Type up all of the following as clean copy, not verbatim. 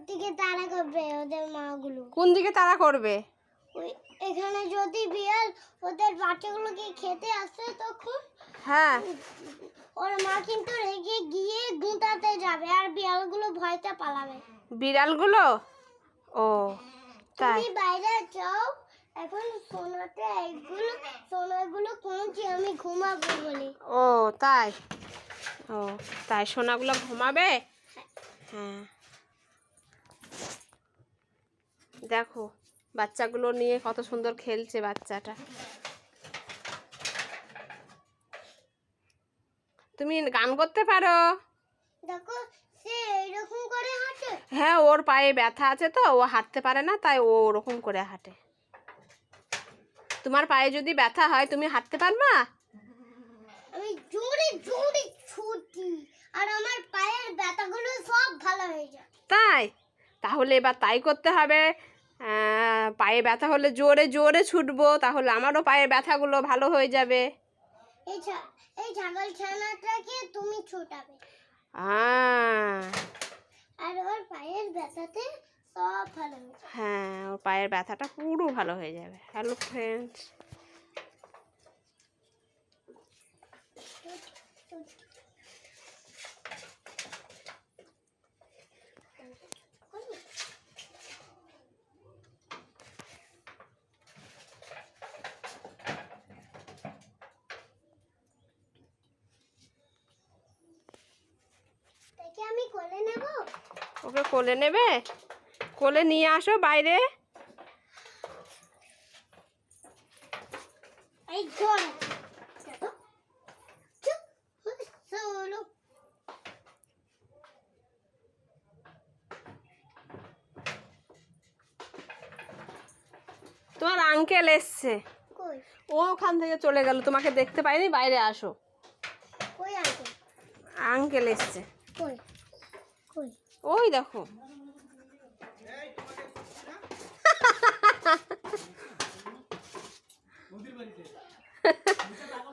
দিকে তাড়া করবে ওদের মাগুলো। কোন দিকে তাড়া করবে? ওই এখানে যদি বিড়াল ওদের বাচ্চাগুলোকে খেতে আসে তখন হ্যাঁ, ওর মা কিন্তু রেগে গিয়ে গুঁতাতে যাবে আর বিড়ালগুলো ভয়তে পালাবে। বিড়ালগুলো? ও তাই। তুমি বাইরে যাও, এখন সোনাগুলো খুঁজছি আমি ঘুমাবো বলে। ও তাই। ও তাই, সোনাগুলো ঘুমাবে? হ্যাঁ, দেখো বাচ্চাগুলো নিয়ে কত সুন্দর খেলছে বাচ্চাটা। তুমি গান করতে পারো? দেখো সে এরকম করে হাঁটে। হ্যাঁ, ওর পায়ে ব্যথা আছে তো ও হাঁটতে পারে না, তাই ও ওরকম করে হাঁটে। তোমার পায়ে যদি ব্যথা হয় তুমি হাঁটতে পারবা? আমি জোরে জোরে ছুটি আর আমার পায়ের ব্যথাগুলো সব ভালো হয়ে যায়। তাই, তাহলে এবার তাই করতে হবে। পায়ে ব্যথা হলে জোরে জোরে ছুটবো, তাহলে আমারও পায়ের ব্যথাগুলো ভালো হয়ে যাবে। এই ছাগল ছানাটাকে তুমি ছোটাবে আহ, আর ওর পায়ের ব্যথাতে সব ভালো হয়ে যাবে। হ্যাঁ, ওর পায়ের ব্যথাটা পুরো ভালো হয়ে যাবে। হ্যালো ফ্রেন্ডস, তাকে আমি কোলে নেব। ওকে কোলে নেবে? কোলে নিয়ে আসো বাইরে। এই জোরে চুপ সোলো। তোমার আঙ্কেল এসছে, কই ও ওখান থেকে চলে গেল, তোমাকে দেখতে পাইনি। বাইরে আসো, কই আছে? আঙ্কেল এসছে। কই কই? ওই দেখো।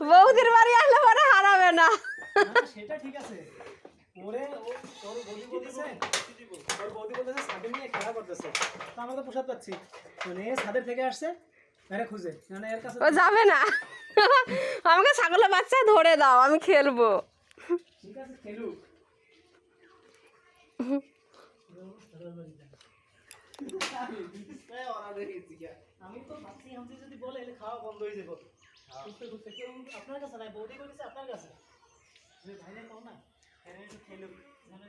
বৌদির বাড়ি আসলে পরে হারাবে না। সেটা ঠিক আছে। ওরে ওর বৌদি বলতেছে, ওর বৌদি বলতেছে ছাদের নিয়ে খেলা করতেছে। তো আমরা তো পোষাতে পারছি, মানে ছাদের থেকে আসছে এর খুঁজে, মানে এর কাছে ও যাবে না। আমাকে ছাগলের বাচ্চা ধরে দাও, আমি খেলবো। ঠিক আছে খেলুক। আমি তো ভাবছি আমি যদি বলে এলে খাওয়া বন্ধ হয়ে যাবো। বুঝতে বুঝতে কেউ আপনার কাছে নাই, বৌদি করেছে আপনার কাছে। ভাইরা কও না খেলুক, মানে